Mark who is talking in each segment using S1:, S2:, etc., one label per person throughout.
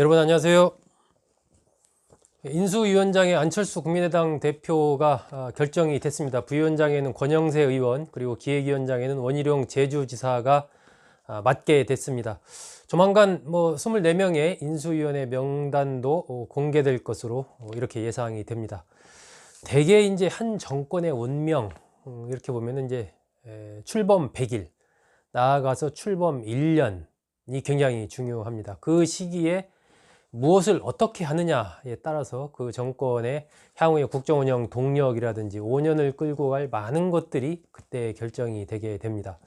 S1: 여러분 안녕하세요. 인수위원장의 안철수 국민의당 대표가 결정이 됐습니다. 부위원장에는 권영세 의원, 그리고 기획위원장에는 원희룡 제주지사가 맡게 됐습니다. 조만간 24명의 인수위원회 명단도 공개될 것으로 이렇게 예상이 됩니다. 대개 이제 한 정권의 운명, 이렇게 보면 이제 출범 100일, 나아가서 출범 1년이 굉장히 중요합니다. 그 시기에 무엇을 어떻게 하느냐에 따라서 그 정권의 향후의 국정운영 동력이라든지 5년을 끌고 갈 많은 것들이 그때 결정이 되게 됩니다.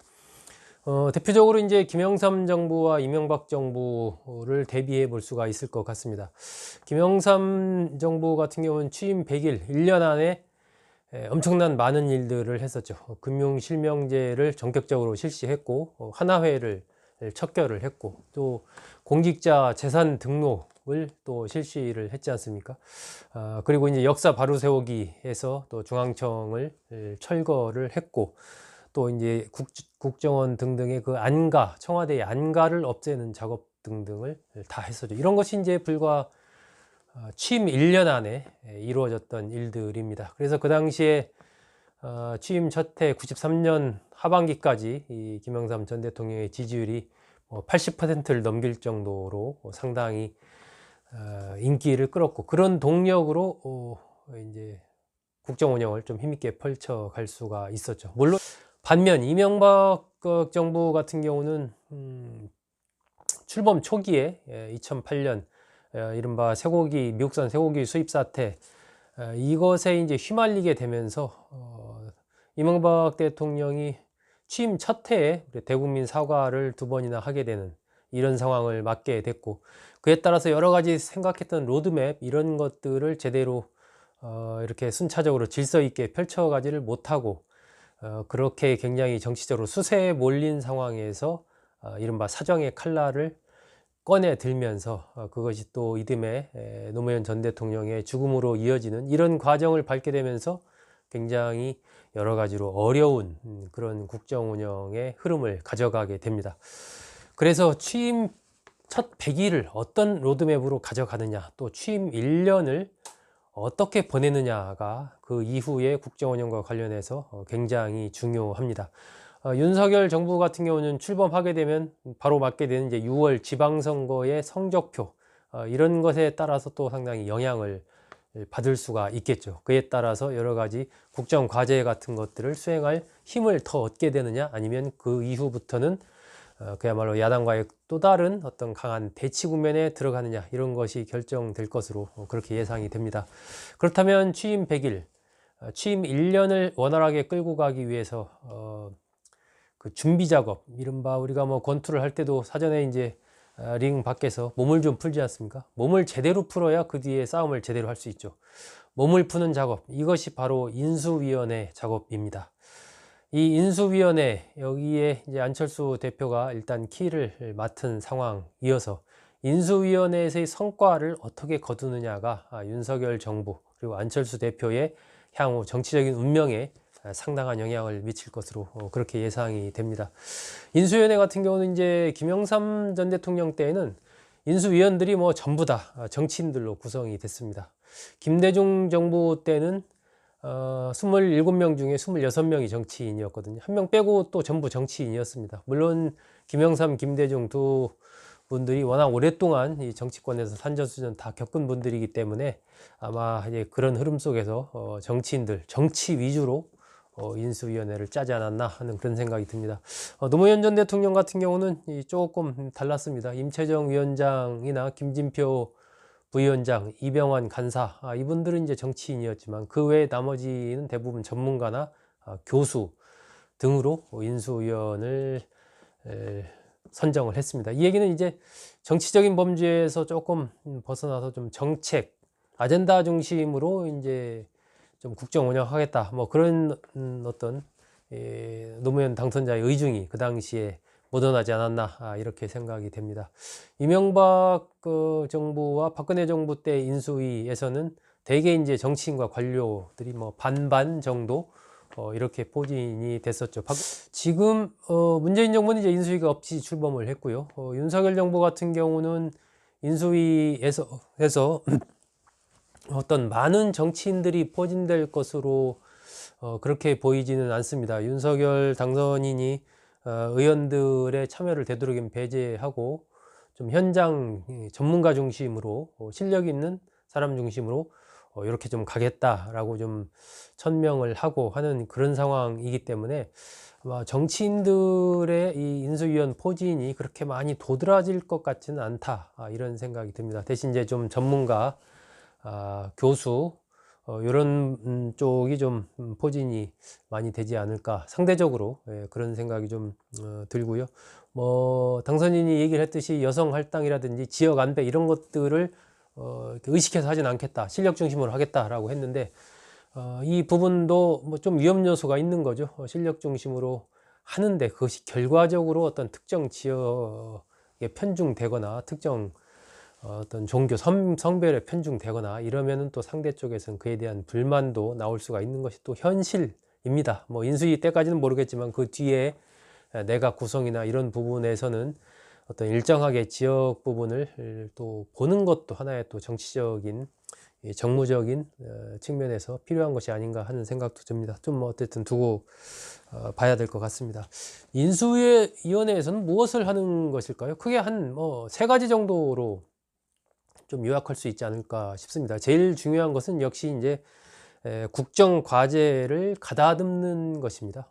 S1: 대표적으로 이제 김영삼 정부와 이명박 정부를 대비해 볼 수가 있을 것 같습니다. 김영삼 정부 같은 경우는 취임 100일, 1년 안에 엄청난 많은 일들을 했었죠. 금융실명제를 전격적으로 실시했고, 하나회를 척결을 했고, 또 공직자 재산 등록을 또 실시를 했지 않습니까? 그리고 이제 역사 바로 세우기에서 또 중앙청을 철거를 했고, 또 이제 국정원 등등의 그 안가, 청와대의 안가를 없애는 작업 등등을 다 했었죠. 이런 것이 이제 불과 취임 1년 안에 이루어졌던 일들입니다. 그래서 그 당시에 취임 첫해 93년 하반기까지 이 김영삼 전 대통령의 지지율이 80%를 넘길 정도로 상당히 인기를 끌었고, 그런 동력으로 이제 국정 운영을 좀 힘있게 펼쳐갈 수가 있었죠. 물론 반면 이명박 정부 같은 경우는 출범 초기에 2008년 이른바 쇠고기, 미국산 쇠고기 수입 사태, 이것에 이제 휘말리게 되면서 이명박 대통령이 취임 첫 해에 대국민 사과를 2번이나 하게 되는 이런 상황을 맞게 됐고, 그에 따라서 여러 가지 생각했던 로드맵 이런 것들을 제대로 이렇게 순차적으로 질서 있게 펼쳐가지를 못하고, 그렇게 굉장히 정치적으로 수세에 몰린 상황에서 이른바 사정의 칼날을 꺼내 들면서 그것이 또 이듬해 노무현 전 대통령의 죽음으로 이어지는 이런 과정을 밟게 되면서 굉장히 여러 가지로 어려운 그런 국정 운영의 흐름을 가져가게 됩니다. 그래서 취임 첫 100일을 어떤 로드맵으로 가져가느냐, 또 취임 1년을 어떻게 보내느냐가 그 이후의 국정 운영과 관련해서 굉장히 중요합니다. 윤석열 정부 같은 경우는 출범하게 되면 바로 맞게 되는 이제 6월 지방선거의 성적표, 이런 것에 따라서 또 상당히 영향을 받을 수가 있겠죠. 그에 따라서 여러 가지 국정 과제 같은 것들을 수행할 힘을 더 얻게 되느냐, 아니면 그 이후부터는 그야말로 야당과의 또 다른 어떤 강한 대치 국면에 들어가느냐, 이런 것이 결정될 것으로 그렇게 예상이 됩니다. 그렇다면 취임 100일, 취임 1년을 원활하게 끌고 가기 위해서 그 준비 작업, 이른바 우리가 권투를 할 때도 사전에 이제 링 밖에서 몸을 좀 풀지 않습니까? 몸을 제대로 풀어야 그 뒤에 싸움을 제대로 할 수 있죠. 몸을 푸는 작업, 이것이 바로 인수위원회 작업입니다. 이 인수위원회, 여기에 이제 안철수 대표가 일단 키를 맡은 상황이어서 인수위원회에서의 성과를 어떻게 거두느냐가 윤석열 정부 그리고 안철수 대표의 향후 정치적인 운명에 상당한 영향을 미칠 것으로 그렇게 예상이 됩니다. 인수위원회 같은 경우는 이제 김영삼 전 대통령 때에는 인수위원들이 전부 다 정치인들로 구성이 됐습니다. 김대중 정부 때는 27명 중에 26명이 정치인이었거든요. 한 명 빼고 또 전부 정치인이었습니다. 물론 김영삼, 김대중 두 분들이 워낙 오랫동안 이 정치권에서 산전수전 다 겪은 분들이기 때문에 아마 이제 그런 흐름 속에서 정치인들, 정치 위주로 인수위원회를 짜지 않았나 하는 그런 생각이 듭니다. 노무현 전 대통령 같은 경우는 조금 달랐습니다. 임채정 위원장이나 김진표 부위원장, 이병환 간사, 이분들은 이제 정치인이었지만 그 외 나머지는 대부분 전문가나 교수 등으로 인수위원을 선정을 했습니다. 이 얘기는 이제 정치적인 범주에서 조금 벗어나서 좀 정책, 아젠다 중심으로 이제 좀 국정 운영하겠다, 그런 어떤 노무현 당선자의 의중이 그 당시에 묻어나지 않았나, 이렇게 생각이 됩니다. 이명박 정부와 박근혜 정부 때 인수위에서는 대개 이제 정치인과 관료들이 반반 정도 이렇게 포진이 됐었죠. 지금 문재인 정부는 이제 인수위가 없이 출범을 했고요. 윤석열 정부 같은 경우는 인수위에서 어떤 많은 정치인들이 포진될 것으로 그렇게 보이지는 않습니다. 윤석열 당선인이 의원들의 참여를 되도록이면 배제하고 좀 현장 전문가 중심으로 실력 있는 사람 중심으로 이렇게 좀 가겠다라고 좀 천명을 하고 하는 그런 상황이기 때문에 아마 정치인들의 이 인수위원 포진이 그렇게 많이 도드라질 것 같지는 않다, 이런 생각이 듭니다. 대신 이제 좀 전문가, 교수 이런 쪽이 좀 포진이 많이 되지 않을까 상대적으로, 그런 생각이 좀 들고요. 뭐 당선인이 얘기를 했듯이 여성 할당이라든지 지역 안배 이런 것들을 이렇게 의식해서 하진 않겠다, 실력 중심으로 하겠다라고 했는데 이 부분도 뭐 좀 위험 요소가 있는 거죠. 실력 중심으로 하는데 그것이 결과적으로 어떤 특정 지역에 편중되거나 특정 어떤 종교 성별에 편중되거나 이러면은 또 상대 쪽에서는 그에 대한 불만도 나올 수가 있는 것이 또 현실입니다. 뭐 인수위 때까지는 모르겠지만 그 뒤에 내각 구성이나 이런 부분에서는 어떤 일정하게 지역 부분을 또 보는 것도 하나의 또 정치적인 정무적인 측면에서 필요한 것이 아닌가 하는 생각도 듭니다. 좀 뭐 어쨌든 두고 봐야 될 것 같습니다. 인수위원회에서는 무엇을 하는 것일까요? 크게 한 뭐 세 가지 정도로 좀 요약할 수 있지 않을까 싶습니다. 제일 중요한 것은 역시 이제 국정 과제를 가다듬는 것입니다.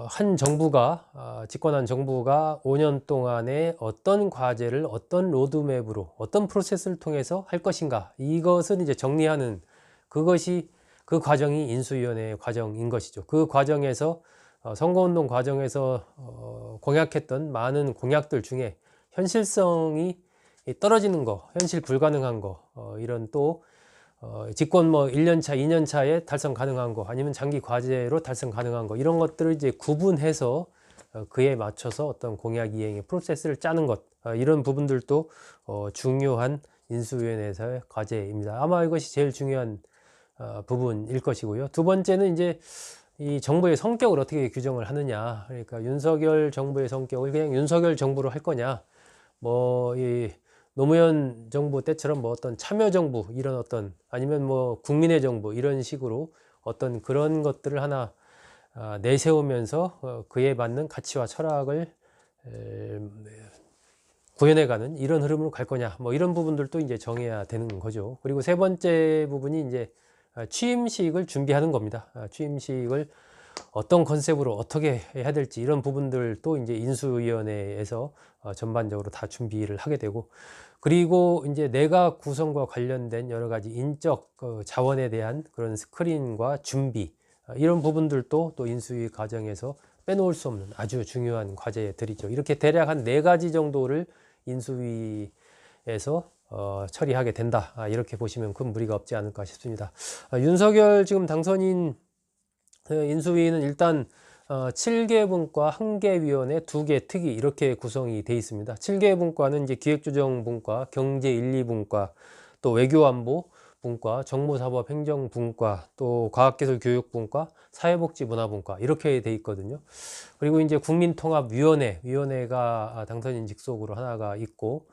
S1: 한 정부가 집권한 정부가 5년 동안에 어떤 과제를 어떤 로드맵으로 어떤 프로세스를 통해서 할 것인가, 이것은 이제 정리하는 그것이 그 과정이 인수위원회의 과정인 것이죠. 그 과정에서 선거운동 과정에서 공약했던 많은 공약들 중에 현실성이 떨어지는 거, 현실 불가능한 거, 이런 또 집권 뭐 1년차, 2년차에 달성 가능한 거, 아니면 장기 과제로 달성 가능한 거, 이런 것들을 이제 구분해서 그에 맞춰서 어떤 공약 이행의 프로세스를 짜는 것, 이런 부분들도 중요한 인수위원회에서의 과제입니다. 아마 이것이 제일 중요한 부분일 것이고요. 두 번째는 이제 이 정부의 성격을 어떻게 규정을 하느냐. 그러니까 윤석열 정부의 성격을 그냥 윤석열 정부로 할 거냐, 뭐 이 노무현 정부 때처럼 뭐 어떤 참여정부 이런 어떤, 아니면 뭐 국민의 정부 이런 식으로 어떤 그런 것들을 하나 내세우면서 그에 맞는 가치와 철학을 구현해가는 이런 흐름으로 갈 거냐, 뭐 이런 부분들도 이제 정해야 되는 거죠. 그리고 세 번째 부분이 이제 취임식을 준비하는 겁니다. 취임식을 어떤 컨셉으로 어떻게 해야 될지 이런 부분들도 이제 인수위원회에서 전반적으로 다 준비를 하게 되고, 그리고 이제 내각 구성과 관련된 여러 가지 인적 자원에 대한 그런 스크린과 준비, 이런 부분들도 또 인수위 과정에서 빼놓을 수 없는 아주 중요한 과제들이죠. 이렇게 대략 한 4가지 정도를 인수위에서 처리하게 된다, 이렇게 보시면 큰 무리가 없지 않을까 싶습니다. 윤석열 지금 당선인 인수위는 일단 7개 분과 1개 위원회, 2개 특위 이렇게 구성이 되어 있습니다. 7개 분과는 이제 기획조정분과, 경제 1, 2분과, 또 외교안보 분과, 정보사법행정분과, 또 과학기술교육분과, 사회복지문화분과 이렇게 돼 있거든요. 그리고 이제 국민통합위원회가 당선인 직속으로 하나가 있고,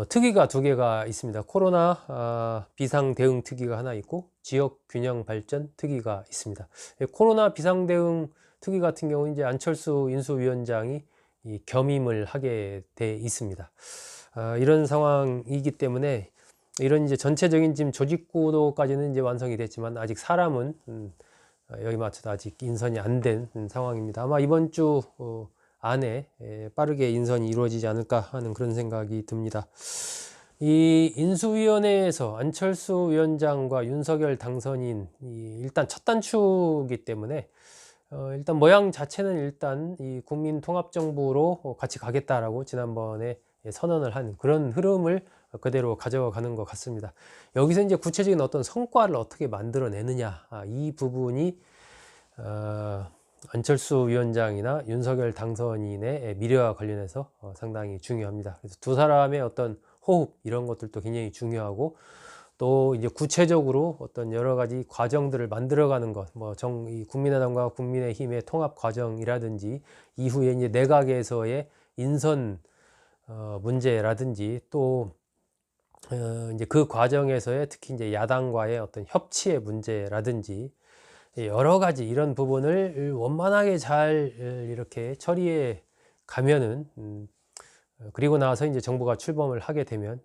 S1: 특위가 2개가 있습니다. 코로나 비상대응 특위가 하나 있고, 지역균형발전 특위가 있습니다. 코로나 비상대응 특위 같은 경우는 이제 안철수 인수위원장이 겸임을 하게 돼 있습니다. 이런 상황이기 때문에 이런 이제 전체적인 지금 조직구도까지는 이제 완성이 됐지만 아직 사람은 여기 맞춰서 아직 인선이 안 된 상황입니다. 아마 이번 주 안에 빠르게 인선이 이루어지지 않을까 하는 그런 생각이 듭니다. 이 인수위원회에서 안철수 위원장과 윤석열 당선인이 일단 첫 단추이기 때문에 일단 모양 자체는 일단 이 국민통합정부로 같이 가겠다라고 지난번에 선언을 한 그런 흐름을 그대로 가져가는 것 같습니다. 여기서 이제 구체적인 어떤 성과를 어떻게 만들어내느냐, 이 부분이 안철수 위원장이나 윤석열 당선인의 미래와 관련해서 상당히 중요합니다. 그래서 두 사람의 어떤 호흡 이런 것들도 굉장히 중요하고, 또 이제 구체적으로 어떤 여러 가지 과정들을 만들어가는 것, 뭐 이 국민의당과 국민의힘의 통합 과정이라든지 이후에 이제 내각에서의 인선 문제라든지 또 이제 그 과정에서의 특히 이제 야당과의 어떤 협치의 문제라든지 여러 가지 이런 부분을 원만하게 잘 이렇게 처리해 가면은 그리고 나서 이제 정부가 출범을 하게 되면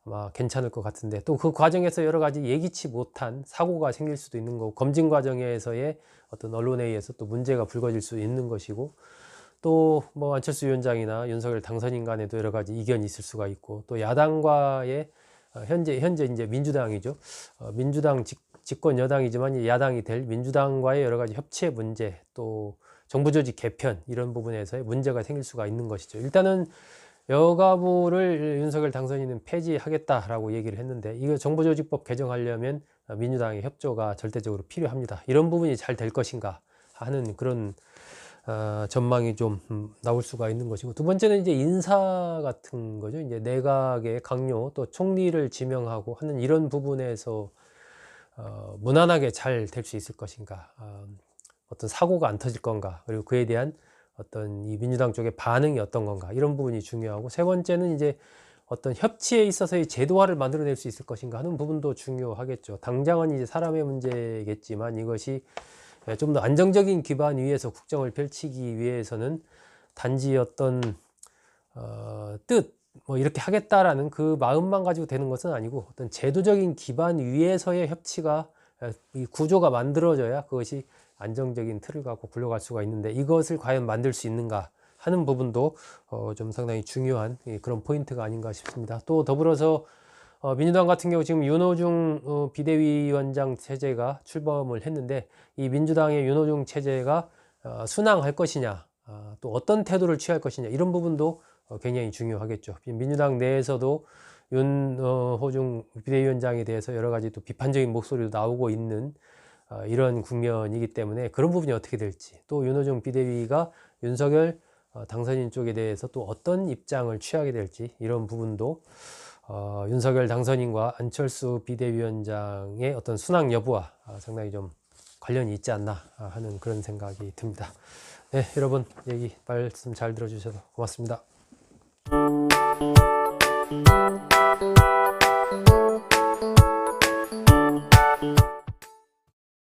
S1: 아마 괜찮을 것 같은데, 또 그 과정에서 여러 가지 예기치 못한 사고가 생길 수도 있는 거고, 검증 과정에서의 어떤 언론에 의해서 또 문제가 불거질 수 있는 것이고, 또 뭐 안철수 위원장이나 윤석열 당선인 간에도 여러 가지 이견이 있을 수가 있고, 또 야당과의 현재 이제 민주당이죠. 민주당 집권 여당이지만 야당이 될 민주당과의 여러 가지 협치의 문제, 또 정부 조직 개편 이런 부분에서의 문제가 생길 수가 있는 것이죠. 일단은 여가부를 윤석열 당선인은 폐지하겠다라고 얘기를 했는데, 이거 정부조직법 개정하려면 민주당의 협조가 절대적으로 필요합니다. 이런 부분이 잘 될 것인가 하는 그런 전망이 좀 나올 수가 있는 것이고, 두 번째는 이제 인사 같은 거죠. 이제 내각의 강요, 또 총리를 지명하고 하는 이런 부분에서 무난하게 잘 될 수 있을 것인가, 어떤 사고가 안 터질 건가, 그리고 그에 대한 어떤 이 민주당 쪽의 반응이 어떤 건가, 이런 부분이 중요하고, 세 번째는 이제 어떤 협치에 있어서의 제도화를 만들어낼 수 있을 것인가 하는 부분도 중요하겠죠. 당장은 이제 사람의 문제겠지만, 이것이 좀 더 안정적인 기반 위에서 국정을 펼치기 위해서는 단지 어떤 뜻 뭐 이렇게 하겠다라는 그 마음만 가지고 되는 것은 아니고, 어떤 제도적인 기반 위에서의 협치가, 이 구조가 만들어져야 그것이 안정적인 틀을 갖고 굴러갈 수가 있는데, 이것을 과연 만들 수 있는가 하는 부분도 좀 상당히 중요한 그런 포인트가 아닌가 싶습니다. 또 더불어서 민주당 같은 경우 지금 윤호중 비대위원장 체제가 출범을 했는데, 이 민주당의 윤호중 체제가 순항할 것이냐, 또 어떤 태도를 취할 것이냐, 이런 부분도 굉장히 중요하겠죠. 민주당 내에서도 윤호중 비대위원장에 대해서 여러 가지 또 비판적인 목소리도 나오고 있는 이런 국면이기 때문에, 그런 부분이 어떻게 될지, 또 윤호중 비대위가 윤석열 당선인 쪽에 대해서 또 어떤 입장을 취하게 될지, 이런 부분도 윤석열 당선인과 안철수 비대위원장의 어떤 순항 여부와 상당히 좀 관련이 있지 않나 하는 그런 생각이 듭니다. 네, 여러분 말씀 잘 들어주셔서 고맙습니다.